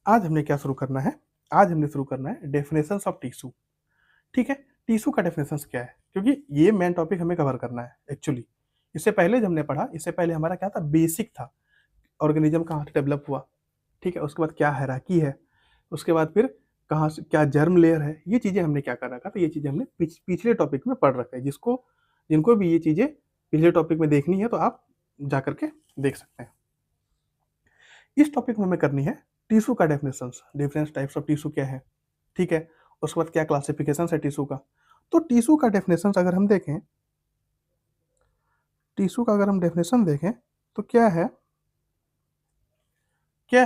आज हमने क्या शुरू करना है? आज हमने शुरू करना है डेफिनेशंस ऑफ टिश्यू। ठीक है? टिश्यू का डेफिनेशंस क्या है? क्योंकि ये मेन टॉपिक हमें कवर करना है एक्चुअली। इससे पहले जो हमने पढ़ा, इससे पहले हमारा क्या था? बेसिक था। ऑर्गेनिज्म कहाँ से डेवलप हुआ, ठीक है? उसके बाद क्या हायरार्की है, उसके बाद फिर कहाँ से क्या जर्म लेयर है, ये चीज़ें हमने क्या कर रखा था, ये चीज़ें हमने पिछले टॉपिक में पढ़ रखा है। जिनको भी ये चीज़ें पिछले टॉपिक में देखनी है तो आप जा करके देख सकते हैं। इस टॉपिक में हमें करनी है टिश्यू का definitions, different types of tissue क्या है, ठीक है? उसके बाद क्या क्लासिफिकेशन है टिश्यू का। तो टिश्यू का डेफिनेशंस अगर हम देखें, टिश्यू का अगर हम डेफिनेशन देखें तो क्या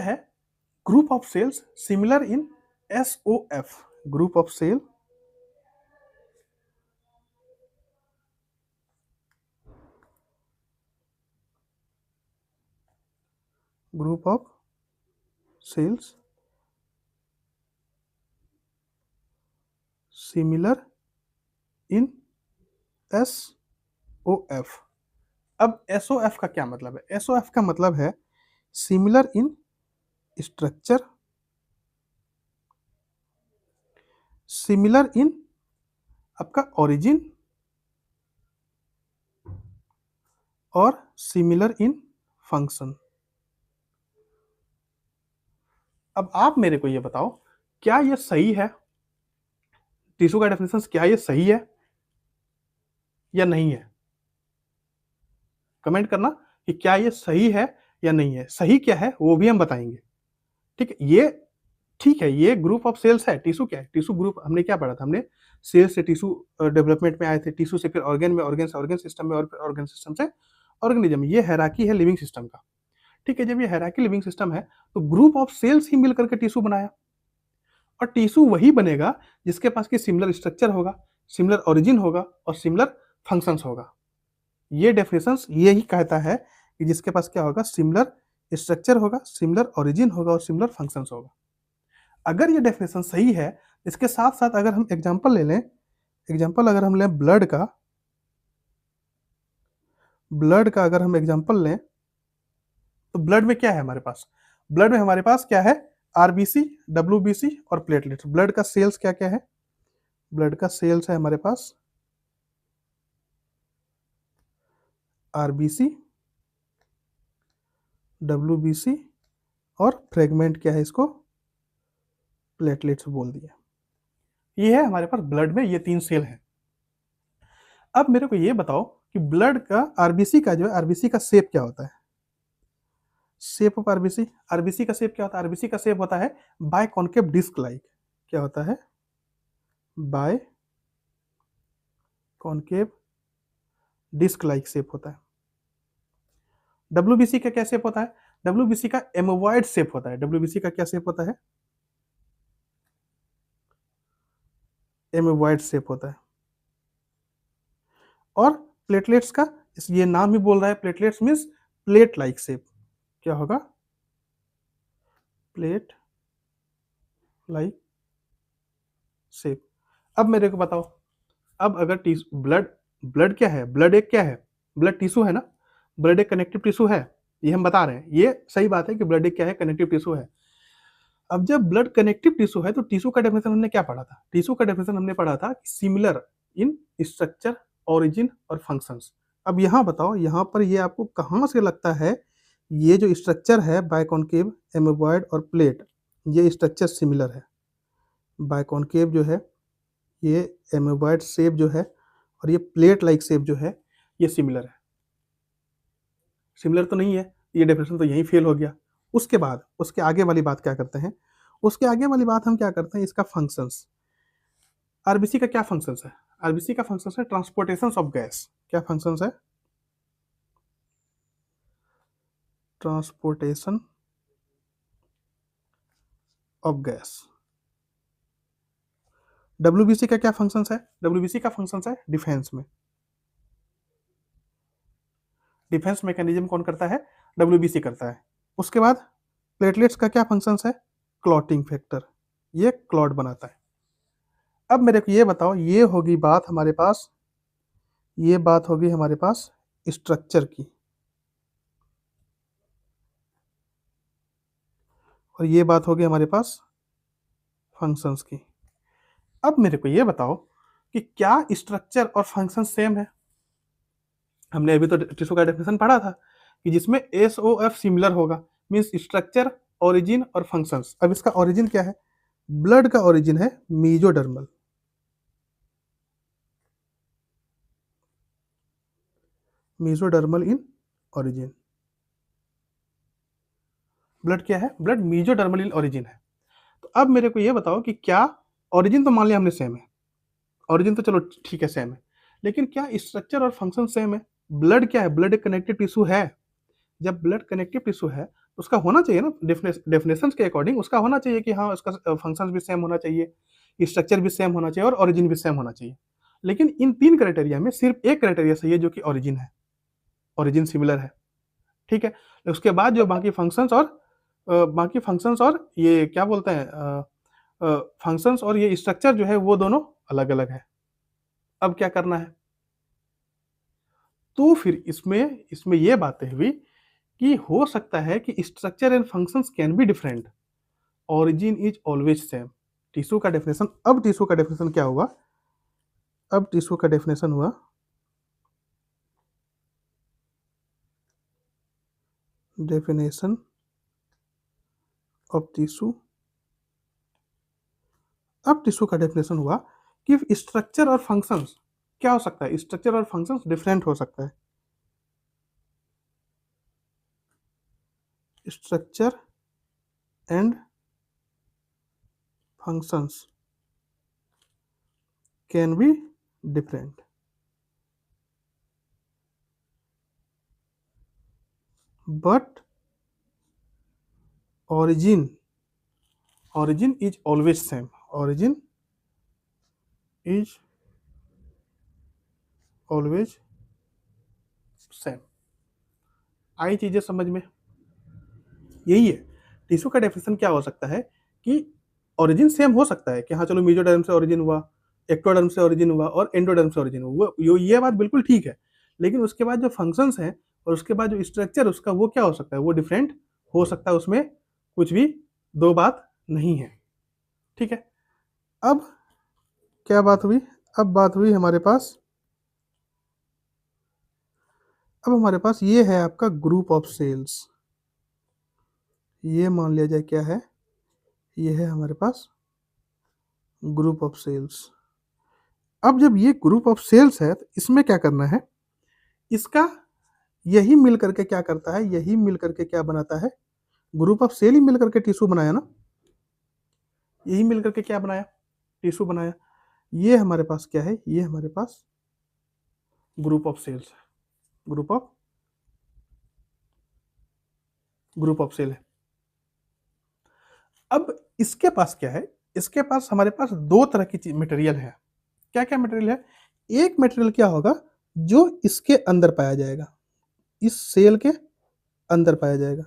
है? Group of cells similar in SOF, group of cell group of cells similar in SOF। अब SOF का क्या मतलब है? SOF का मतलब है similar in structure, similar in आपका ओरिजिन और सिमिलर इन फंक्शन। अब आप मेरे को ये बताओ, क्या ये सही है? टिश्यू का डेफिनेशन क्या ये सही है या नहीं है? कमेंट करना कि क्या ये सही है या नहीं है। सही क्या है वो भी हम बताएंगे। ठीक है, ये ठीक है, ये ग्रुप ऑफ सेल्स है। टिश्यू क्या है? टिश्यू ग्रुप हमने क्या पढ़ा था? हमने सेल से टिश्यू डेवलपमेंट में आए थे, टिश्यू से फिर ऑर्गन में, ऑर्गन से ऑर्गन सिस्टम में और फिर ऑर्गन सिस्टम से ऑर्गेनिज्म। ये हायरार्की है लिविंग सिस्टम का। ठीक है, जब ये हायरार्की लिविंग सिस्टम है तो ग्रुप ऑफ सेल्स ही मिलकर के टिश्यू बनाया। और टिश्यू वही बनेगा जिसके पास की सिमिलर स्ट्रक्चर होगा, सिमिलर ओरिजिन होगा और सिमिलर फंक्शंस होगा। ये डेफिनेशंस यही कहता है कि जिसके पास क्या होगा? सिमिलर स्ट्रक्चर होगा, सिमिलर ओरिजिन होगा और सिमिलर फंक्शंस होगा। अगर ये डेफिनेशन सही है, इसके साथ साथ अगर हम एग्जांपल ले लें, एग्जांपल अगर हम लें ब्लड का अगर हम एग्जांपल लें तो ब्लड में क्या है हमारे पास? ब्लड में हमारे पास क्या है? आरबीसी, डब्ल्यूबीसी और प्लेटलेट्स। ब्लड का सेल्स क्या क्या है? ब्लड का सेल्स है हमारे पास आरबीसी, डब्ल्यूबीसी और फ्रेगमेंट क्या है? इसको प्लेटलेट्स बोल दिया। ये है हमारे पास ब्लड में, ये 3 सेल हैं। अब मेरे को ये बताओ कि ब्लड का आरबीसी का जो है, आरबीसी का शेप क्या होता है? शेप ऑफ आरबीसी, आरबीसी का शेप क्या होता है? आरबीसी का शेप होता है बाय कॉन्केव डिस्क लाइक। क्या होता है? Biconcave disc like shape होता है। डब्ल्यूबीसी का क्या शेप होता है? डब्ल्यूबीसी का एमोवॉइड शेप होता है। डब्ल्यूबीसी का क्या शेप होता है? एमोवॉइड शेप होता है। और प्लेटलेट्स का, ये नाम ही बोल रहा है, platelets means plate like shape. क्या होगा? Plate like shape. अब मेरे को बताओ, अब अगर ब्लड ब्लड क्या है? ब्लड एक क्या है? ब्लड टिश्यू है ना। ब्लड एक कनेक्टिव टिश्यू है, ये हम बता रहे हैं। ये सही बात है कि ब्लड एक क्या है? कनेक्टिव टिश्यू है। अब जब ब्लड कनेक्टिव टिश्यू है तो टिश्यू का डेफिनेशन हमने क्या पढ़ा था? टिश्यू का डेफिनेशन हमने पढ़ा था सिमिलर इन स्ट्रक्चर, ओरिजिन और फंक्शंस। अब यहाँ बताओ, यहाँ पर ये आपको कहाँ से लगता है ये जो स्ट्रक्चर है बायकॉन्केव, एमोबॉइड और प्लेट, ये स्ट्रक्चर सिमिलर है? बायकॉन्केव जो है, ये एमोबॉइड शेप जो है और ये प्लेट लाइक शेप जो है, ये सिमिलर है। सिमिलर तो नहीं है, ये डेफिनेशन तो यहीं फेल हो गया। उसके बाद उसके आगे वाली बात क्या करते हैं? उसके आगे वाली बात हम क्या करते हैं? इसका फंक्शंस। आरबीसी का क्या फंक्शंस है? आरबीसी का फंक्शंस है ट्रांसपोर्टेशन ऑफ गैस। क्या फंक्शंस है? Transportation of gas. डब्ल्यूबीसी का क्या फंक्शंस है? डब्ल्यूबीसी का फंक्शंस है डिफेंस में। डिफेंस मैकेनिज्म कौन करता है? डब्ल्यूबीसी करता है। उसके बाद प्लेटलेट्स का क्या फंक्शंस है? क्लॉटिंग फैक्टर, ये क्लॉट बनाता है। अब मेरे को ये बताओ, ये होगी बात हमारे पास, ये बात होगी हमारे पास स्ट्रक्चर की, और ये बात हो गई हमारे पास फंक्शंस की। अब मेरे को ये बताओ कि क्या स्ट्रक्चर और फंक्शन सेम है? हमने अभी तो टिश्यू का डेफिनेशन पढ़ा था कि जिसमें एस ओ एफ सिमिलर होगा, मीन्स स्ट्रक्चर, ओरिजिन और फंक्शंस। अब इसका ओरिजिन क्या है? ब्लड का ओरिजिन है mesodermal. Mesodermal in origin. Blood क्या है? ब्लड मीजोडर्मल इन ओरिजिन है। तो अब मेरे को ये बताओ कि क्या ओरिजिन तो मान लिया हमने सेम है, ओरिजिन तो चलो ठीक है सेम है, लेकिन क्या स्ट्रक्चर और फंक्शन सेम है? ब्लड क्या है? ब्लड एक कनेक्टिव टिश्यू है। जब ब्लड कनेक्टिव टिश्यू है तो उसका होना चाहिए ना, डेफिनेशंस के अकॉर्डिंग उसका होना चाहिए कि हाँ उसका फंक्शंस भी सेम होना चाहिए, स्ट्रक्चर भी सेम होना चाहिए और ओरिजिन भी सेम होना चाहिए। लेकिन इन तीन क्राइटेरिया में सिर्फ एक क्राइटेरिया सही है जो कि ओरिजिन है, ओरिजिन सिमिलर है। ठीक है, उसके बाद जो बाकी फंक्शंस और ये क्या बोलते हैं फंक्शंस और ये स्ट्रक्चर जो है वो दोनों अलग अलग है। अब क्या करना है? तो फिर इसमें इसमें ये बातें हुई कि हो सकता है कि structure and functions can be different, origin is always same. Tissue का डेफिनेशन, अब टिश्यू का डेफिनेशन क्या हुआ? अब टिश्यू का डेफिनेशन हुआ डेफिनेशन ऑफ टिश्यू। अब टिश्यू का डेफिनेशन हुआ कि स्ट्रक्चर और फंक्शंस क्या हो सकता है? स्ट्रक्चर और फंक्शंस डिफरेंट हो सकता है। Structure and functions can be different, but origin is always same, origin is always same। आई चीजें समझ में? यही है टिश्यू का डेफिनेशन। क्या हो सकता है कि ओरिजिन सेम हो सकता है कि हाँ चलो मीजोडर्म से ओरिजिन हुआ, एक्टोडर्म से ओरिजिन हुआ और एंडोडर्म से ओरिजिन हुआ, ये बात बिल्कुल ठीक है। लेकिन उसके बाद जो फंक्शंस हैं और उसके बाद जो स्ट्रक्चर उसका वो क्या हो सकता है? वो डिफरेंट हो सकता है, उसमें कुछ भी दो बात नहीं है। ठीक है, अब क्या बात हुई? अब बात हुई हमारे पास, अब हमारे पास ये है आपका ग्रुप ऑफ सेल्स। ये मान लिया जाए क्या है? ये है हमारे पास ग्रुप ऑफ सेल्स। अब जब ये ग्रुप ऑफ सेल्स है तो इसमें क्या करना है? इसका यही मिल करके क्या करता है? यही मिल करके क्या बनाता है? ग्रुप ऑफ सेल ही मिल करके टिश्यू बनाया ना, यही मिल करके क्या बनाया? टिश्यू बनाया। ये हमारे पास क्या है? ये हमारे पास ग्रुप ऑफ सेल्स है, ग्रुप ऑफ सेल है। अब इसके पास क्या है? इसके पास हमारे पास दो तरह की मटेरियल है। क्या क्या मटेरियल है? एक मटेरियल क्या होगा जो इसके अंदर पाया जाएगा, इस सेल के अंदर पाया जाएगा।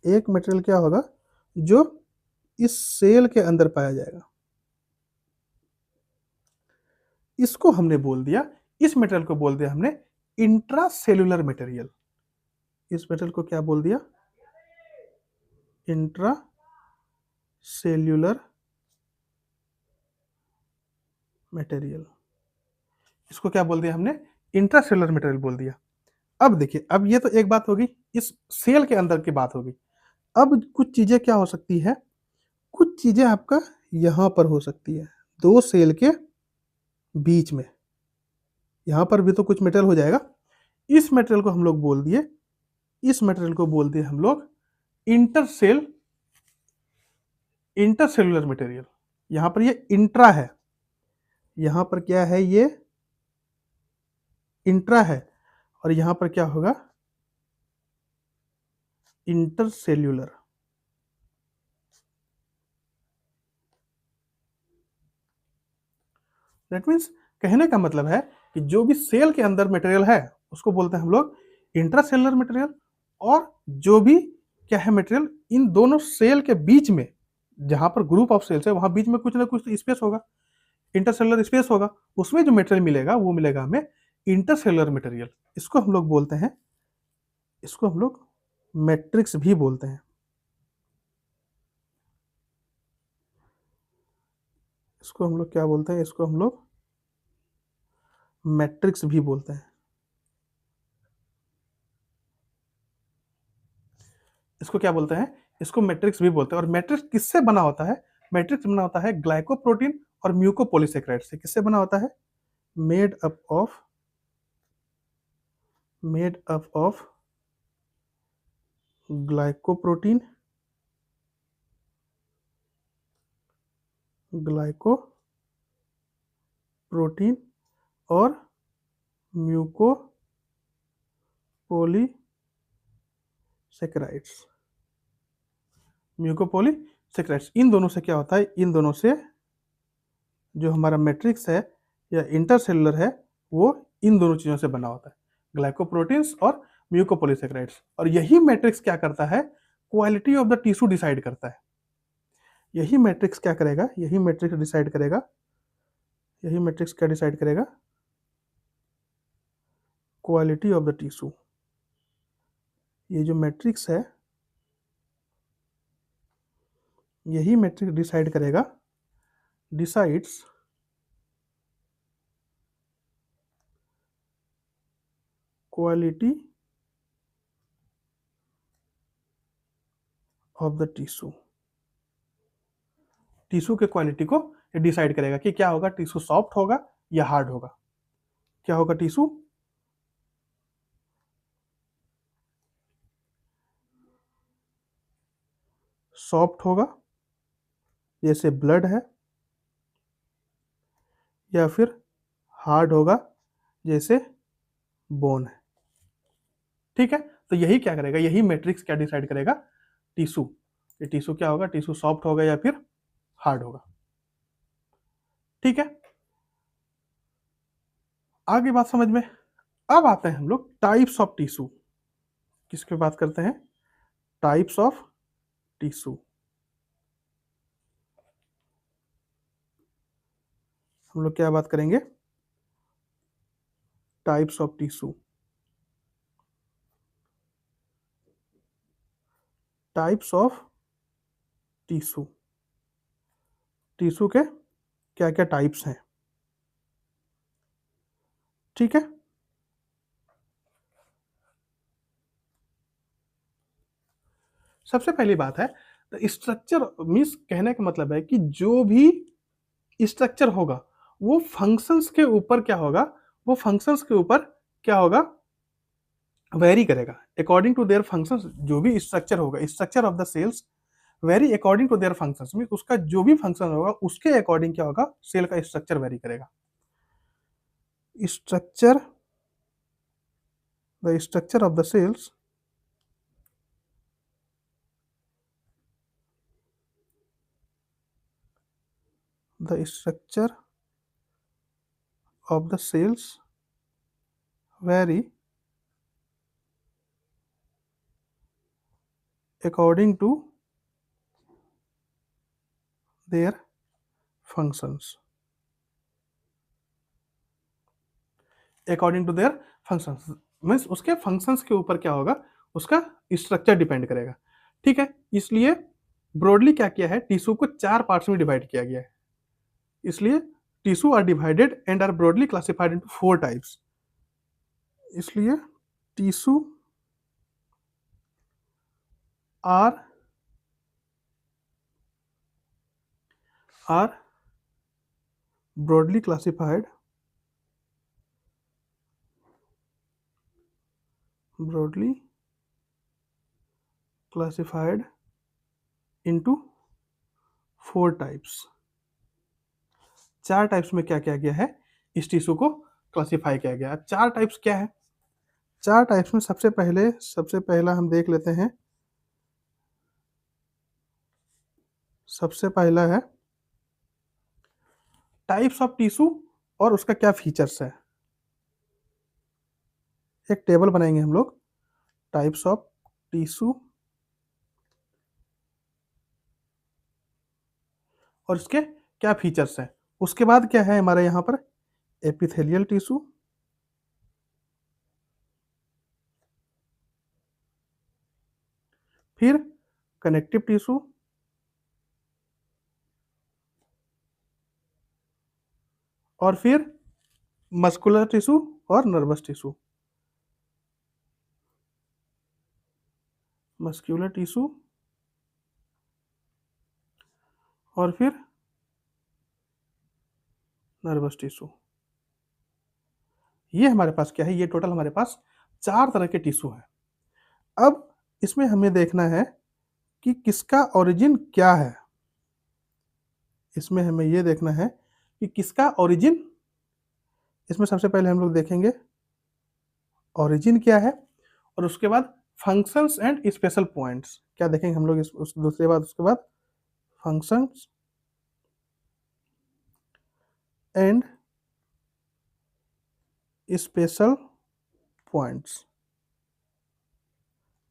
एक मटेरियल क्या होगा जो इस सेल के अंदर पाया जाएगा, इसको हमने बोल दिया, इस मटेरियल को बोल दिया हमने इंट्रासेल्युलर मटेरियल। इस मटेरियल को क्या बोल दिया? Intra cellular material. इसको क्या बोल दिया हमने? इंट्रासेल्युलर मटेरियल बोल दिया। अब देखिए, अब ये तो एक बात होगी, इस सेल के अंदर की बात होगी। अब कुछ चीजें क्या हो सकती है? कुछ चीजें आपका यहां पर हो सकती है, दो सेल के बीच में, यहां पर भी तो कुछ मटेरियल हो जाएगा। इस मटेरियल को हम लोग बोल दिए, इस मटेरियल को बोल दिए हम लोग इंटरसेल्युलर मटेरियल। यहां पर ये इंट्रा है, यहां पर क्या है? ये इंट्रा है, और यहां पर क्या होगा? इंटरसेल्युलर। दैट मीन्स कहने का मतलब है कि जो भी सेल के अंदर मटेरियल है उसको बोलते हैं हम लोग इंट्रासेल्युलर मटेरियल, और जो भी क्या है मटेरियल इन दोनों सेल के बीच में, जहां पर ग्रुप ऑफ सेल्स है वहां बीच में कुछ ना कुछ तो स्पेस होगा, इंटरसेलुलर स्पेस होगा, उसमें जो मटेरियल मिलेगा वो मिलेगा हमें इंटरसेलुलर मटेरियल। इसको हम लोग बोलते हैं, इसको हम लोग मैट्रिक्स भी बोलते हैं। इसको हम लोग क्या बोलते हैं? इसको हम लोग मैट्रिक्स भी बोलते हैं। इसको क्या बोलते हैं? इसको मैट्रिक्स भी बोलते हैं। और मैट्रिक्स किससे बना होता है? मैट्रिक्स बना होता है ग्लाइकोप्रोटीन और म्यूकोपॉलीसेकेराइड से। किससे बना होता है? मेड अप ऑफ ग्लाइकोप्रोटीन, और म्यूकोपॉलीसेकेराइड्स। म्यूकोपॉलीसेकेराइड्स, इन दोनों से क्या होता है? इन दोनों से जो हमारा मैट्रिक्स है या इंटरसेलुलर है, वो इन दोनों चीजों से बना होता है, ग्लाइकोप्रोटीन्स और म्यूकोपॉलीसेकेराइड्स। और यही मैट्रिक्स क्या करता है? Quality of the tissue decide करता है। यही मैट्रिक्स क्या करेगा? यही मैट्रिक्स डिसाइड करेगा। यही मैट्रिक्स क्या डिसाइड करेगा? Quality of the tissue. ये जो मैट्रिक्स है, यही मैट्रिक्स डिसाइड करेगा, decides quality of the tissue. Tissue के क्वालिटी को डिसाइड करेगा कि क्या होगा, टिश्यू सॉफ्ट होगा या हार्ड होगा। क्या होगा? टिश्यू सॉफ्ट होगा जैसे ब्लड है, या फिर हार्ड होगा जैसे बोन है। ठीक है, तो यही क्या करेगा? यही मैट्रिक्स क्या डिसाइड करेगा? टिश्यू। ये टिश्यू क्या होगा? टिश्यू सॉफ्ट होगा या फिर हार्ड होगा। ठीक है, आगे बात समझ में। अब आते हैं हम लोग टाइप्स ऑफ टिश्यू। किसकी बात करते हैं? Types of tissue. हम लोग क्या बात करेंगे? Types of tissue. Types of tissue. Tissue के क्या क्या टाइप्स हैं? ठीक है, सबसे पहली बात है स्ट्रक्चर। मीन्स कहने का मतलब है कि जो भी स्ट्रक्चर होगा वो फंक्शंस के ऊपर क्या होगा? वो फंक्शंस के ऊपर क्या होगा? वेरी करेगा अकॉर्डिंग टू देयर फंक्शंस। जो भी स्ट्रक्चर होगा, structure of the cells vary according to their functions. Mean उसका जो भी फंक्शन होगा उसके अकॉर्डिंग क्या होगा? सेल का स्ट्रक्चर वेरी करेगा। Structure, the structure of the cells the structure of the cells vary according to their functions। According to their functions means उसके फंक्शंस के ऊपर क्या होगा? उसका स्ट्रक्चर डिपेंड करेगा। ठीक है, इसलिए ब्रॉडली क्या किया है? टिश्यू को 4 पार्ट्स में डिवाइड किया गया है। इसलिए tissue are divided and are broadly classified into 4 types. इसलिए tissue are broadly classified into 4 types. 4 types में क्या किया गया है? इस टिश्यू को क्लासिफाई किया गया। 4 टाइप्स क्या है? 4 टाइप्स में सबसे पहला हम देख लेते हैं। सबसे पहला है टाइप्स ऑफ टिश्यू और उसका क्या फीचर्स है। एक टेबल बनाएंगे हम लोग, टाइप्स ऑफ टिश्यू और उसके क्या फीचर्स हैं। उसके बाद क्या है हमारे यहाँ पर? एपिथेलियल टिश्यू, फिर कनेक्टिव टिश्यू, और फिर मस्कुलर टिश्यू और नर्वस टिश्यू। मस्कुलर टिश्यू और फिर नर्वस टिश्यू। ये हमारे पास क्या है, ये टोटल हमारे पास 4 तरह के टिश्यू हैं। अब इसमें हमें देखना है कि किसका ओरिजिन क्या है। इसमें हमें ये देखना है कि किसका ओरिजिन, इसमें सबसे पहले हम लोग देखेंगे ओरिजिन क्या है, और उसके बाद फंक्शंस एंड स्पेशल पॉइंट्स क्या देखेंगे हम लोग इस उस दूसरे बाद उसके बाद फंक्शंस एंड स्पेशल पॉइंट्स।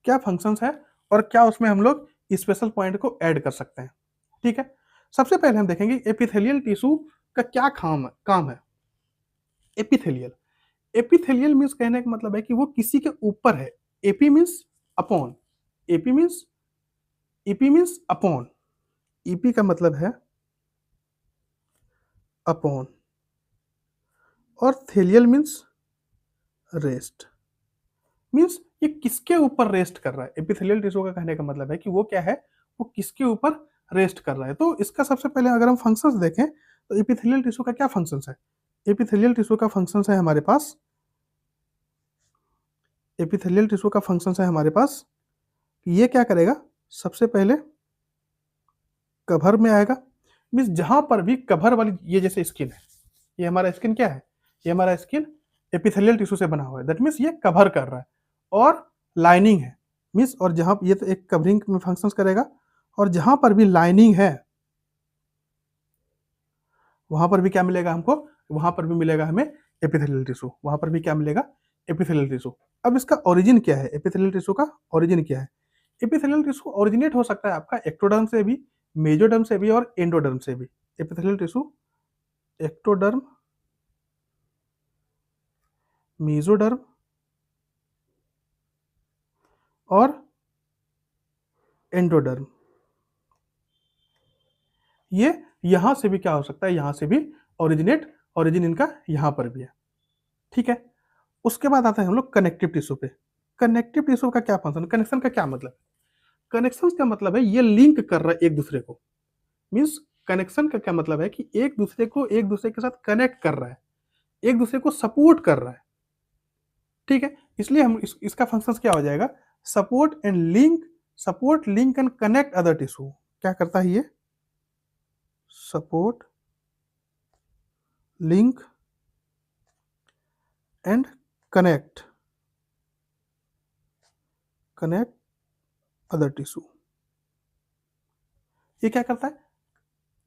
क्या फंक्शंस है और क्या उसमें हम लोग स्पेशल पॉइंट को ऐड कर सकते हैं। ठीक है, सबसे पहले हम देखेंगे एपिथेलियल टिश्यू का क्या काम है। एपिथेलियल, एपिथेलियल मीन्स कहने का मतलब है कि वो किसी के ऊपर है। AP means upon, AP means, EP means upon, EP का मतलब है अपॉन, और थेलियल मीन्स रेस्ट। मीन्स ये किसके ऊपर रेस्ट कर रहा है। एपिथेलियल टिश्यू का कहने का मतलब है कि वो क्या है, वो किसके ऊपर रेस्ट कर रहा है। तो इसका सबसे पहले अगर हम फंक्शंस देखें तो एपिथेलियल टिश्यू का क्या फंक्शंस है। एपिथेलियल टिश्यू का फंक्शंस है हमारे पास, एपिथेलियल टिश्यू का फंक्शंस है हमारे पास, ये क्या करेगा, सबसे पहले कवर में आएगा। मीन्स जहां पर भी कवर वाली, ये जैसे स्किन है, ये हमारा स्किन क्या है, ये हमारा स्किन एपिथेलियल टिश्यू से बना हुआ है। दैट मीन्स ये कवर कर रहा है, और लाइनिंग है। मीन्स और जहां ये तो एक कवरिंग में फंक्शंस करेगा, और जहां पर भी लाइनिंग है वहां पर भी क्या मिलेगा हमको, वहां पर भी मिलेगा हमें एपिथेलियल टिश्यू। वहां पर भी क्या मिलेगा, एपिथेलियल टिश्यू। अब इसका ओरिजिन क्या है, एपिथेलियल टिश्यू का ओरिजिन क्या है। एपिथेलियल टिश्यू ओरिजिनेट हो सकता है आपका एक्टोडर्म से भी, मेजोडर्म से भी और एंडोडर्म से भी। एपिथेलियल टिश्यू एक्टोडर्म, मेसोडर्म और एंडोडर्म, ये यहां से भी क्या हो सकता है, यहां से भी ओरिजिनेट, ओरिजिन इनका यहां पर भी है। ठीक है, उसके बाद आते हैं हम लोग कनेक्टिव टिश्यू पे। कनेक्टिव टिश्यू का क्या फंक्शन, कनेक्शन का क्या मतलब, कनेक्शन का मतलब है ये लिंक कर रहा है एक दूसरे को। मीन्स कनेक्शन का क्या मतलब है कि एक दूसरे को एक दूसरे के साथ कनेक्ट कर रहा है, एक दूसरे को सपोर्ट कर रहा है। ठीक है, इसलिए हम इसका फंक्शन क्या हो जाएगा, support and link, support link and connect other tissue. क्या करता है ये, support link and connect, connect other tissue. ये क्या करता है,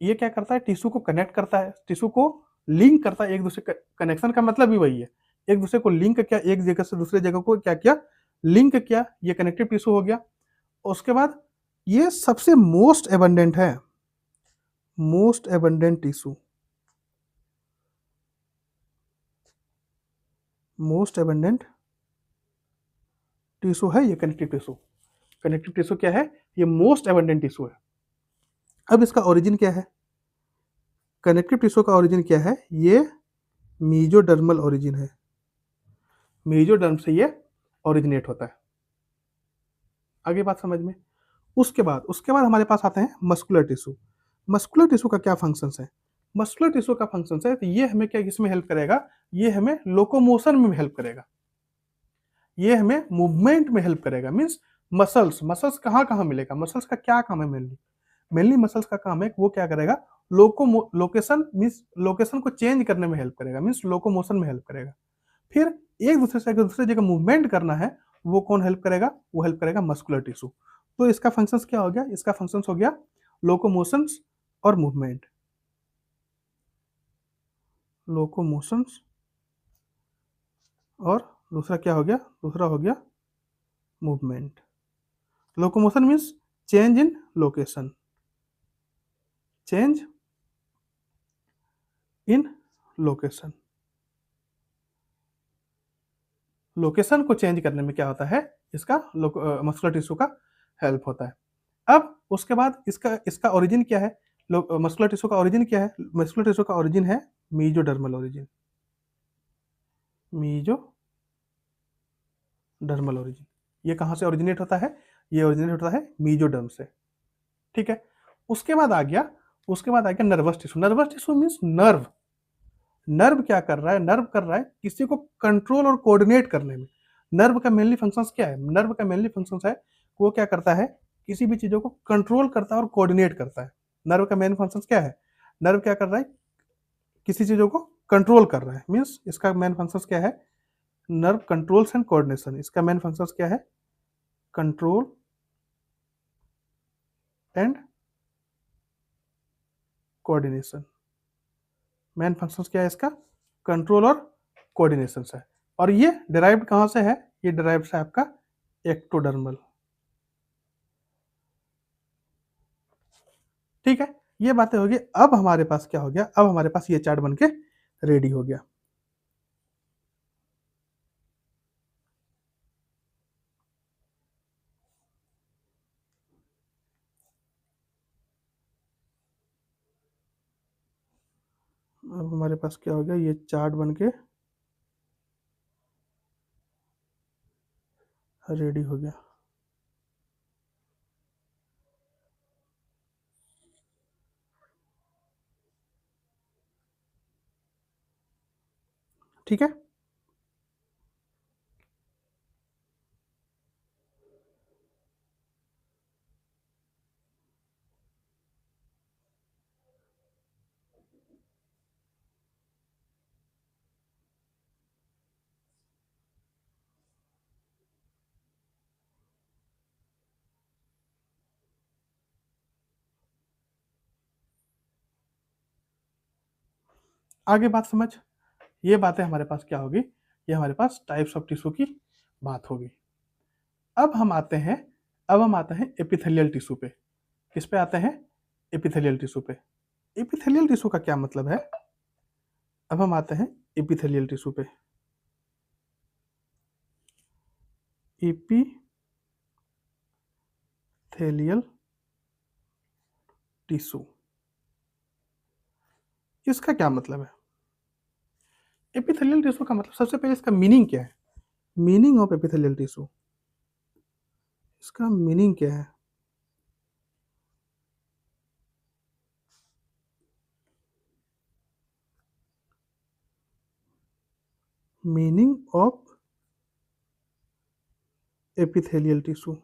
ये क्या करता है, टिश्यू को कनेक्ट करता है, टिश्यू को लिंक करता है एक दूसरे। कनेक्शन का मतलब भी वही है, एक दूसरे को लिंक किया, एक जगह से दूसरे जगह को क्या किया, लिंक किया। ये कनेक्टिव टिश्यू हो गया। उसके बाद ये सबसे मोस्ट एबंडेंट है, most abundant tissue, most abundant tissue है ये कनेक्टिव टिश्यू। कनेक्टिव टिश्यू क्या है, ये मोस्ट एबंडेंट टिश्यू है। अब इसका ओरिजिन क्या है, कनेक्टिव टिश्यू का ओरिजिन क्या है, ये मेसोडर्मल ओरिजिन है। मेसोडर्म से ये ओरिजिनेट होता है। आगे बात समझ में। उसके बाद हमारे पास आते हैं मस्कुलर टिश्यू। मस्कुलर टिश्यू का क्या फंक्शंस है, मस्कुलर टिश्यू का फंक्शंस है तो ये हमें क्या, किसमें हेल्प करेगा, ये हमें लोकोमोशन में हेल्प करेगा, ये हमें मूवमेंट में हेल्प करेगा। मीन्स मसल्स, मसल्स कहाँ कहाँ मिलेगा, मसल्स का क्या काम है, मेनली मेनली मसल्स का काम है वो क्या करेगा, लोकेशन, मीन्स लोकेशन को चेंज करने में हेल्प करेगा, मीन्स लोकोमोशन में हेल्प करेगा। फिर एक दूसरे से दूसरे जगह मूवमेंट करना है, वो कौन हेल्प करेगा, वो हेल्प करेगा मस्कुलर टिश्यू। तो इसका फंक्शंस क्या हो गया, इसका फंक्शंस हो गया लोकोमोशंस और मूवमेंट, लोकोमोशंस, और दूसरा क्या हो गया, दूसरा हो गया movement. Locomotion means change in location, change in location. Location को चेंज करने में क्या होता है, इसका मस्कुलर टिश्यू का हेल्प होता है। अब उसके बाद इसका इसका ओरिजिन क्या है? मस्कुलर टिश्यू का ओरिजिन क्या है? मस्कुलर टिश्यू का ओरिजिन है मीजोडर्मल ओरिजिन। मीजोडर्मल ओरिजिन, ये कहाँ से ओरिजिनेट होता है? ये ओरिजिनेट होता है मीजोडर्म से। ठीक है, उसके बाद आ गया nervous tissue. Nervous tissue means nerve. Nerve क्या कर रहा है? नर्व कर रहा है किसी को कंट्रोल और कोऑर्डिनेट करने में। नर्व का मेनली फंक्शंस क्या है? नर्व का मेनली फंक्शंस है, वो क्या करता है? किसी भी चीजों को कंट्रोल करता है और कोऑर्डिनेट करता है। नर्व का मेन फंक्शंस क्या है? नर्व क्या कर रहा है? किसी चीजों को कंट्रोल कर रहा है, मीन्स इसका मेन फंक्शंस क्या है? Nerve controls and coordination. इसका मेन फंक्शंस क्या है? Control and coordination. Main functions क्या है इसका? कंट्रोल और कोऑर्डिनेशन है। और ये डिराइव्ड कहां से है? ये डिराइव्ड है आपका एक्टोडर्मल। ठीक है, ये बातें होगी। अब हमारे पास क्या हो गया? अब हमारे पास ये चार्ट बनके रेडी हो गया। अब हमारे पास क्या हो गया? ये चार्ट बनके रेडी हो गया। ठीक है, आगे बात समझ। ये बातें हमारे पास क्या होगी? ये हमारे पास टाइप्स ऑफ टिश्यू की बात होगी। अब हम आते हैं एपिथेलियल टिश्यू पे। किस पे आते हैं? एपिथेलियल टिश्यू पे। एपिथेलियल टिश्यू का क्या मतलब है? अब हम आते हैं एपिथेलियल टिश्यू पे। एपिथेलियल टिश्यू, इसका क्या मतलब है? एपिथेलियल टिश्यू का मतलब, सबसे पहले इसका मीनिंग क्या है? मीनिंग ऑफ एपिथेलियल टिश्यू, इसका मीनिंग क्या है? Meaning of epithelial tissue,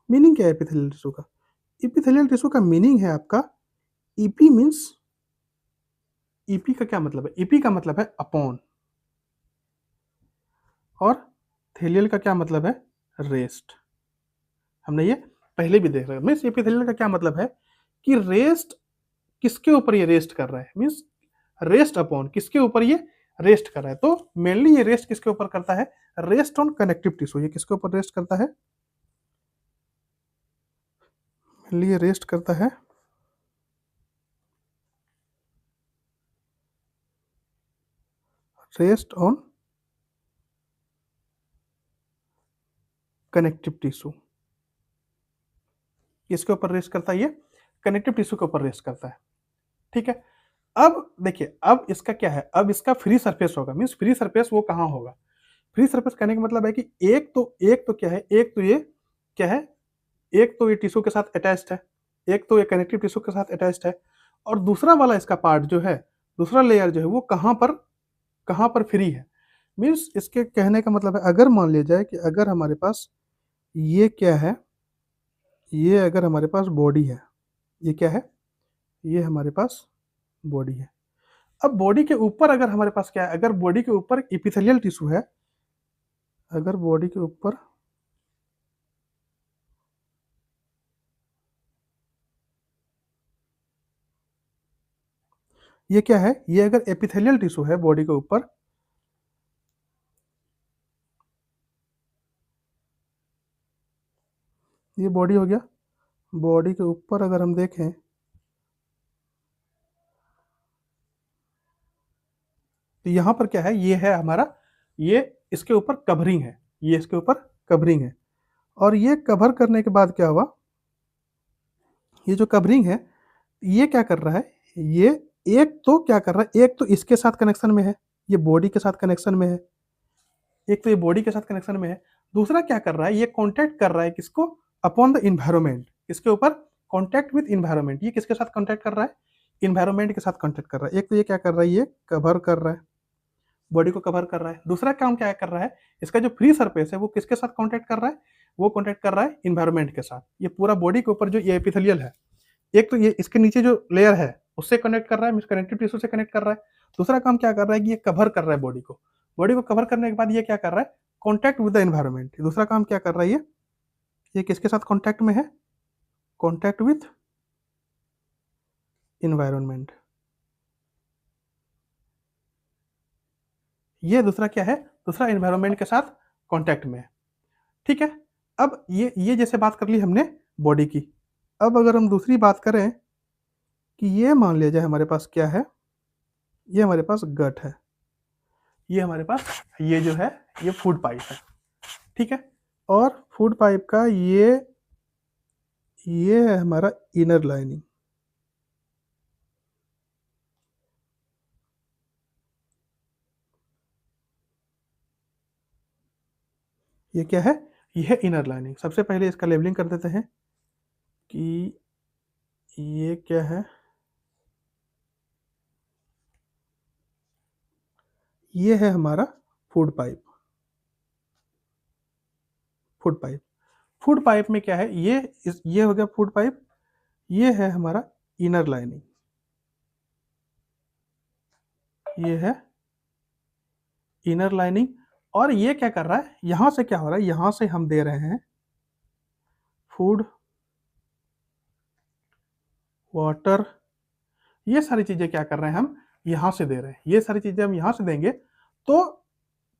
meaning क्या है एपिथेलियल टिश्यू का? एपिथेलियल टिश्यू का मीनिंग है आपका, ईपी मीन्स, ईपी का क्या मतलब है? ईपी का मतलब है अपॉन, और थेलियल का क्या मतलब है? रेस्ट। हमने ये पहले भी देख रहे हैं। मीन्स एपिथेलियल का क्या मतलब है कि रेस्ट, किसके ऊपर ये रेस्ट कर रहा है? मीन्स रेस्ट अपॉन, किसके ऊपर ये रेस्ट कर रहा है? तो मेनली ये रेस्ट किसके ऊपर करता है? Rest on connective tissue. ये किसके ऊपर रेस्ट करता है? मेनली ये रेस्ट करता है रेस्ट ऑन कनेक्टिव टिश्यू। किसके ऊपर रेस्ट करता है? ये कनेक्टिव टिश्यू के ऊपर रेस्ट करता है। ठीक है, अब देखिए, अब इसका क्या है? अब इसका फ्री सरफेस होगा। मीन्स फ्री सरफेस वो कहाँ होगा? फ्री सरफेस कहने का मतलब है कि एक तो क्या है? एक तो ये क्या है? एक तो ये टिश्यू के साथ अटैच्ड है, एक तो ये कनेक्टिव टिश्यू के साथ अटैच्ड है, और दूसरा वाला इसका पार्ट जो है, दूसरा लेयर जो है, वो कहाँ पर फ्री है? मीन्स इसके कहने का मतलब है, अगर मान लिया जाए कि अगर हमारे पास ये क्या है, ये अगर हमारे पास बॉडी है, ये क्या है? ये हमारे पास बॉडी है। अब बॉडी के ऊपर अगर हमारे पास क्या है? अगर बॉडी के ऊपर इपिथेलियल टिश्यू है, अगर बॉडी के ऊपर ये क्या है? ये अगर एपिथेलियल टिश्यू है बॉडी के ऊपर, ये बॉडी हो गया। बॉडी के ऊपर अगर हम देखें, तो यहाँ पर क्या है? ये है हमारा, ये इसके ऊपर कवरिंग है, ये इसके ऊपर कवरिंग है। और ये कवर करने के बाद क्या हुआ, ये जो कवरिंग है ये क्या कर रहा है, ये एक तो क्या कर रहा है, एक तो इसके साथ कनेक्शन में है, ये बॉडी के साथ कनेक्शन में है, एक तो ये बॉडी के साथ कनेक्शन में है, दूसरा क्या कर रहा है, ये कॉन्टैक्ट कर रहा है किसको, अपॉन द इन्वायरमेंट, इसके ऊपर कॉन्टैक्ट विद इन्वायरमेंट। ये किसके साथ कॉन्टैक्ट कर रहा है, इन्वायरमेंट के साथ कॉन्टैक्ट कर रहा है। एक तो ये क्या कर रहा है, ये कवर कर रहा है, बॉडी को कवर कर रहा है। दूसरा काम क्या कर रहा है, इसका जो फ्री सरफेस है वो किसके साथ कॉन्टैक्ट कर रहा है, वो कॉन्टैक्ट कर रहा है इन्वायरमेंट के साथ। ये पूरा बॉडी के ऊपर जो ये एपिथेलियल है, एक तो ये इसके नीचे जो लेयर है उससे कनेक्ट कर रहा है, मींस कनेक्टिव टिश्यू से कनेक्ट कर रहा है। दूसरा काम क्या कर रहा है कि ये कवर कर रहा है बॉडी को, बॉडी को कवर करने के बाद ये क्या कर रहा है, कॉन्टैक्ट विद द एनवायरनमेंट। दूसरा काम क्या कर रहा है, ये किसके साथ कॉन्टैक्ट में है, कॉन्टैक्ट विद एनवायरनमेंट। ये दूसरा क्या है, दूसरा एनवायरनमेंट के साथ कॉन्टैक्ट में है। ठीक है, अब ये जैसे बात कर ली हमने बॉडी की। अब अगर हम दूसरी बात करें कि ये मान लिया जाए हमारे पास क्या है, ये हमारे पास गट है, ये हमारे पास ये जो है ये फूड पाइप है। ठीक है, और फूड पाइप का ये है हमारा इनर लाइनिंग। ये क्या है, ये है इनर लाइनिंग। सबसे पहले इसका लेबलिंग कर देते हैं कि ये क्या है, ये है हमारा food pipe. Food pipe, food pipe में क्या है, ये हो गया फूड पाइप, ये है हमारा इनर लाइनिंग, ये है इनर लाइनिंग। और ये क्या कर रहा है, यहां से क्या हो रहा है, यहां से हम दे रहे हैं फूड, वाटर, ये सारी चीजें क्या कर रहे हैं हम यहां से दे रहे हैं। ये सारी चीजें हम यहां से देंगे तो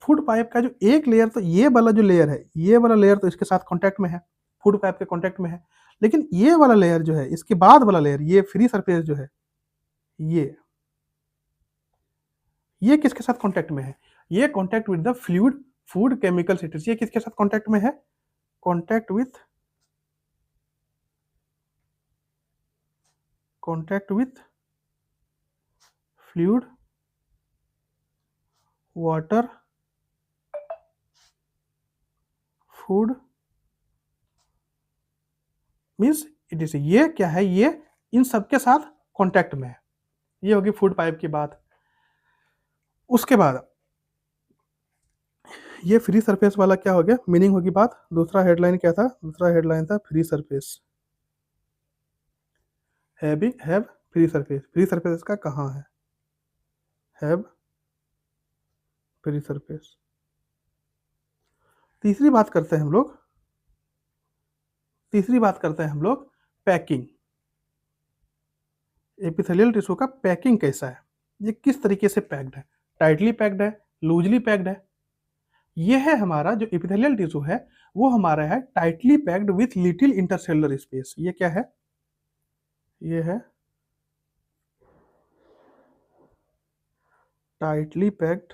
फूड पाइप का जो एक लेयर, तो ये वाला जो लेयर है, ये वाला लेयर तो इसके साथ कांटेक्ट में है, फूड पाइप के कांटेक्ट में है। लेकिन ये वाला लेयर जो है, इसके बाद वाला लेयर, ये फ्री सरफेस जो है, ये किसके साथ कांटेक्ट में है, ये contact with the fluid food chemical cities. ये किसके साथ कांटेक्ट में है, contact with fluid, water, food, means it is, ये क्या है, ये इन सबके साथ कांटेक्ट में है। ये होगी फूड पाइप की बात। उसके बाद ये फ्री सरफेस वाला क्या हो गया, मीनिंग होगी बात। दूसरा हेडलाइन क्या था, दूसरा हेडलाइन था free surface, have free surface. Free surface का कहाँ है, हैव फ्री सरफेस। तीसरी बात करते हैं हम लोग, पैकिंग। एपिथेलियल टिश्यू का पैकिंग कैसा है, ये किस तरीके से पैक्ड है, टाइटली पैक्ड है, लूजली पैक्ड है। ये है हमारा जो एपिथेलियल टिश्यू है, वो हमारा है tightly packed with little intercellular space. ये क्या है, ये है tightly packed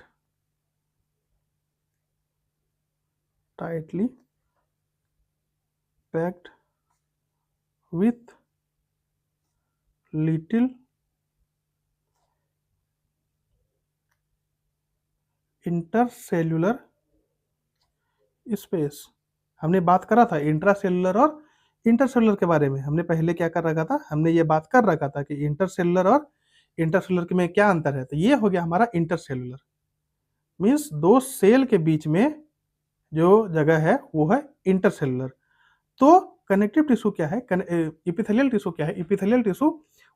with little intercellular space. हमने बात करा था इंट्रासेलुलर और इंटरसेलुलर के बारे में। हमने पहले क्या कर रखा था, हमने ये बात कर रखा था कि इंटरसेलुलर और इंटरसेलुलर के में क्या अंतर है। तो ये हो गया हमारा इंटरसेलुलर, मीन्स दो सेल के बीच में जो जगह है वो है इंटरसेलुलर। तो कनेक्टिव टिश्यू क्या है, एपिथेलियल टिश्यू क्या है, एपिथेलियल टिश्यू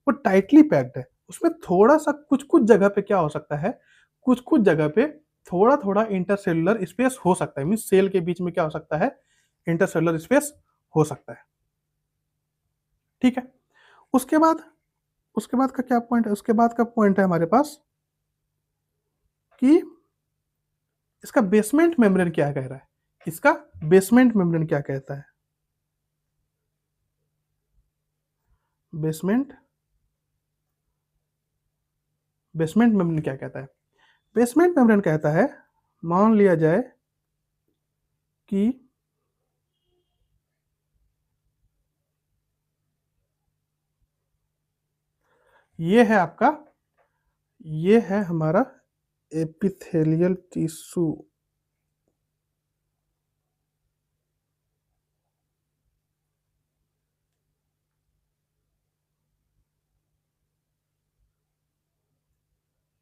वो टाइटली पैक्ड है। उसमें थोड़ा सा कुछ कुछ जगह पे क्या हो सकता है, कुछ कुछ जगह पे थोड़ा थोड़ा इंटरसेलुलर स्पेस हो सकता है, मीन्स सेल के बीच में क्या हो सकता है, इंटरसेलुलर स्पेस हो सकता है। ठीक है, उसके बाद का क्या पॉइंट है, उसके बाद का पॉइंट है हमारे पास कि इसका बेसमेंट मेम्ब्रेन क्या कह रहा है, इसका बेसमेंट मेम्ब्रेन क्या कहता है, बेसमेंट मेम्ब्रेन क्या कहता है। बेसमेंट मेम्ब्रेन कहता है, मान लिया जाए कि ये है आपका, ये है हमारा एपिथेलियल टिश्यू।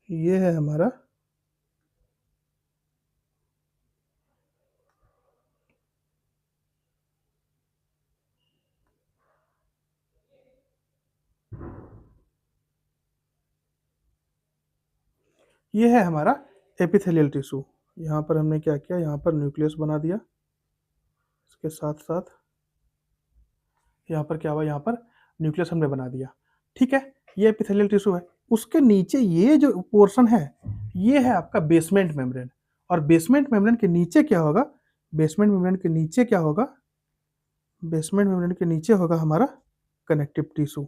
ये है हमारा ये है हमारा एपिथेलियल टिश्यू। यहाँ पर हमने क्या किया, यहाँ पर न्यूक्लियस बना दिया, इसके साथ साथ यहाँ पर क्या हुआ, यहाँ पर न्यूक्लियस हमने बना दिया। ठीक है, ये एपिथेलियल टिश्यू है। उसके नीचे ये जो पोर्शन है, ये है आपका बेसमेंट मेम्ब्रेन। और बेसमेंट मेम्ब्रेन के नीचे क्या होगा, बेसमेंट मेम्ब्रेन के नीचे क्या होगा, बेसमेंट मेम्ब्रेन के नीचे होगा हमारा कनेक्टिव टिश्यू।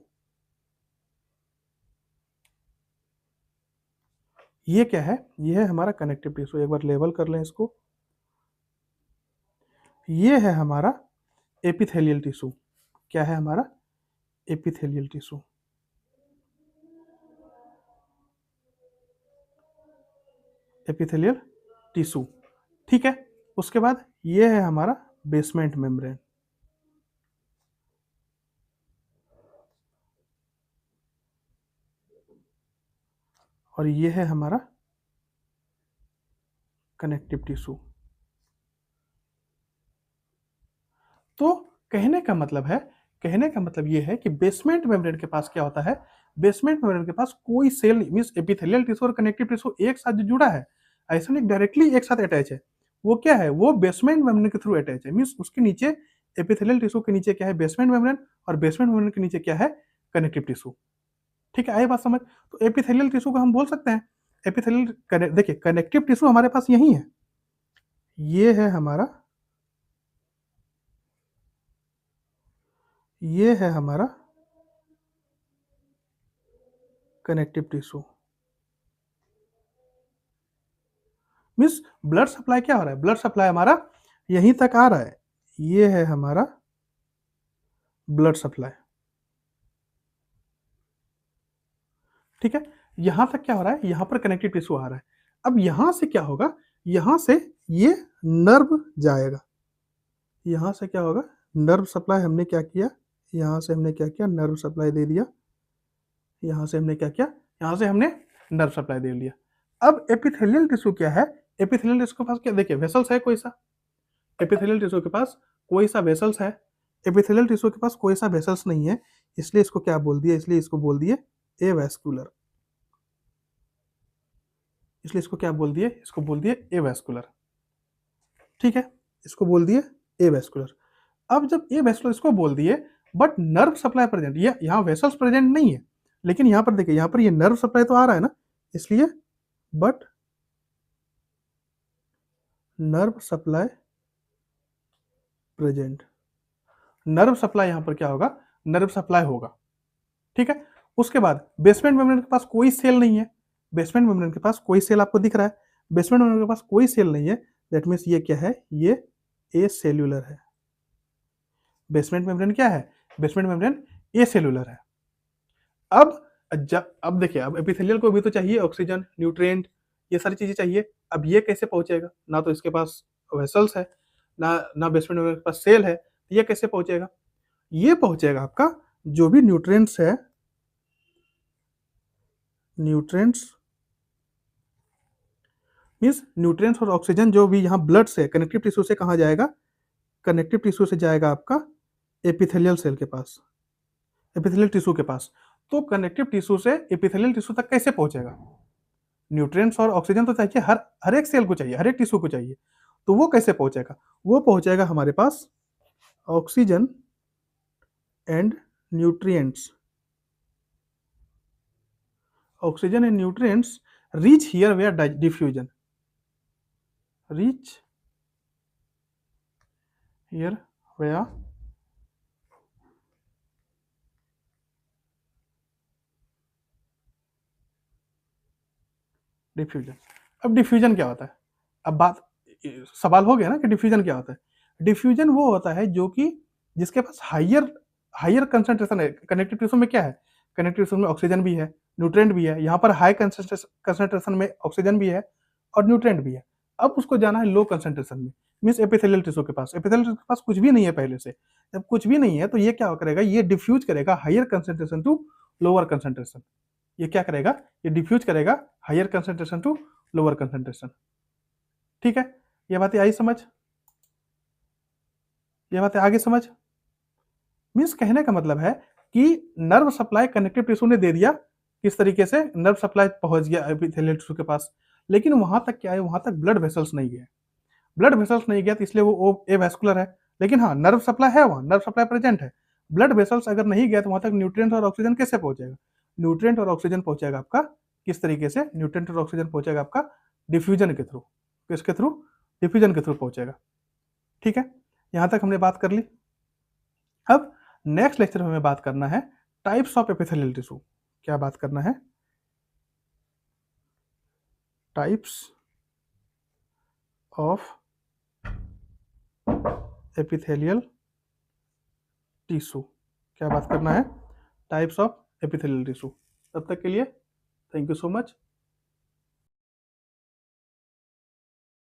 ये क्या है, ये है हमारा कनेक्टिव टिश्यू। एक बार लेबल कर लें इसको। ये है हमारा एपिथेलियल टिश्यू। क्या है हमारा एपिथेलियल टिश्यू। Epithelial tissue. ठीक है, उसके बाद ये है हमारा बेसमेंट मेम्ब्रेन। और ये है हमारा कनेक्टिव टिश्यू। तो कहने का मतलब है, कहने का मतलब ये है कि बेसमेंट मेम्ब्रेन के पास क्या होता है, बेसमेंट मेम्ब्रेन के पास कोई सेल मींस एपिथेलियल टिश्यू और कनेक्टिव टिश्यू एक साथ जो जुड़ा है, ऐसा नहीं डायरेक्टली एक साथ अटैच है। वो क्या है, वो बेसमेंट मेम्ब्रेन के थ्रू अटैच है। मींस उसके नीचे एपिथेलियल टिश्यू के नीचे क्या है, बेसमेंट मेम्ब्रेन, और बेसमेंट मेम्ब्रेन के नीचे क्या है, कनेक्टिव टिश्यू। ठीक है, आई बात समझ। तो एपिथेलियल टिश्यू को हम बोल सकते हैं एपिथेलियल, देखिए कनेक्टिव टिश्यू हमारे पास यही है, ये है हमारा, ये है हमारा connective tissue. Means blood supply क्या हो रहा है, ब्लड सप्लाई हमारा यहीं तक आ रहा है। ये है हमारा ब्लड सप्लाई। ठीक है, यहां तक क्या हो रहा है, यहां पर कनेक्टिव टिश्यू आ रहा है। अब यहां से क्या होगा, यहां से ये नर्व जाएगा। यहां से क्या होगा, नर्व सप्लाई हमने क्या किया, यहां से हमने क्या किया, नर्व सप्लाई दे दिया। यहां से हमने क्या किया, यहां से हमने नर्व सप्लाई दे दिया। अब एपिथेलियल टिश्यू क्या है, एपिथेलियल टिश्यू के पास क्या, देखिए वेसल्स है कोई सा, एपिथेलियल टिश्यू के पास कोई सा वेसल्स है, एपिथेलियल टिश्यू के पास कोई सा वेसल्स नहीं है, इसलिए इसको क्या बोल दिया, इसलिए इसको बोल दिए एवैस्कुलर। इसलिए इसको क्या बोल दिए, इसको बोल दिए एवैस्कुलर। ठीक है, इसको बोल दिए एवैस्कुलर। अब जब एवैस्कुलर इसको बोल दिए, बट नर्व सप्लाई प्रेजेंट, ये यहाँ वेसल्स प्रेजेंट नहीं है, लेकिन यहाँ पर देखिए, यहाँ पर ये नर्व सप्लाई तो आ रहा है ना, इसलिए but nerve supply present. Nerve supply यहाँ पर क्या होगा, नर्व सप्लाई होगा। ठीक है, उसके बाद बेसमेंट मेम्ब्रेन के पास कोई सेल नहीं है, बेसमेंट मेम्ब्रेन के पास कोई सेल आपको दिख रहा है, बेसमेंट मेम्ब्रेन के पास कोई सेल नहीं है, दैट मीन्स ये क्या है, ये ए सेल्यूलर है। बेसमेंट मेम्ब्रेन क्या है, बेसमेंट मेम्ब्रेन ए सेल्यूलर है। अब अब देखिए, अब एपिथेलियल को भी तो चाहिए ऑक्सीजन, न्यूट्रिएंट, ये सारी चीजें चाहिए। अब ये कैसे पहुंचेगा, ना तो इसके पास वेसल्स है, ना बेसमेंट मेम्ब्रेन के पास सेल है, ये कैसे पहुंचेगा, ये पहुंचेगा आपका जो भी न्यूट्रिएंट्स है, न्यूट्रिएंट्स मीन्स न्यूट्रिएंट्स और ऑक्सीजन जो भी यहाँ ब्लड से कनेक्टिव टिश्यू से कहाँ जाएगा, कनेक्टिव टिश्यू से जाएगा आपका एपिथेलियल सेल के पास, एपिथेलियल टिश्यू के पास। तो कनेक्टिव टिश्यू से एपिथेलियल टिश्यू तक कैसे पहुंचेगा, न्यूट्रिएंट्स और ऑक्सीजन तो चाहिए, हर हर एक सेल को चाहिए, हर एक टिश्यू को चाहिए। तो वो कैसे पहुंचेगा, वो पहुंचेगा हमारे पास oxygen and nutrients, oxygen and nutrients reach here where diffusion, reach here where diffusion. अब डिफ्यूजन क्या होता है, अब बात, सवाल हो गया ना कि डिफ्यूजन क्या होता है। डिफ्यूजन वो होता है जो कि जिसके पास हायर कंसंट्रेशन है। कनेक्टिव टिश्यू में क्या है, कनेक्टिव टिश्यू में ऑक्सीजन भी है, न्यूट्रिएंट भी है। यहाँ पर हाई कंसंट्रेशन में ऑक्सीजन भी है और न्यूट्रिएंट भी है। अब उसको जाना है लो कंसंट्रेशन में, मीन्स एपिथेलियल टिश्यू के पास। एपिथेलियल टिश्यू के पास कुछ भी नहीं है पहले से। जब कुछ भी नहीं है तो ये क्या करेगा, ये डिफ्यूज करेगा higher concentration to lower concentration. ये क्या करेगा, ये डिफ्यूज करेगा higher concentration to lower concentration. ठीक है, ये बातें आई समझ, ये बातें आगे समझ। मीन्स कहने का मतलब है कि नर्व सप्लाई कनेक्टिव टिश्यू ने दे दिया, किस तरीके से नर्व सप्लाई पहुंच गया एपिथेलियल टिश्यू के पास, लेकिन वहां तक क्या है, वहां तक ब्लड वेसल्स नहीं गए। ब्लड वेसल्स नहीं गया तो इसलिए वो एवास्कुलर है, लेकिन हाँ नर्व सप्लाई है, वहाँ नर्व सप्लाई प्रेजेंट है। ब्लड वेसल्स अगर नहीं गया तो वहां तक न्यूट्रिएंट और ऑक्सीजन कैसे पहुंचेगा, न्यूट्रिएंट और ऑक्सीजन पहुंचेगा आपका किस तरीके से, न्यूट्रिएंट और ऑक्सीजन पहुंचेगा आपका डिफ्यूजन के थ्रू। किसके थ्रू, डिफ्यूजन के थ्रू पहुंचेगा। ठीक है, यहां तक हमने बात कर ली। अब नेक्स्ट लेक्चर में हमें बात करना है टाइप्स ऑफ एपिथेलियल टिश्यू। क्या बात करना है, टाइप्स ऑफ एपिथेलियल टिश्यू। क्या बात करना है, टाइप्स ऑफ एपिथेलियल टिश्यू। तब तक के लिए थैंक यू सो मच।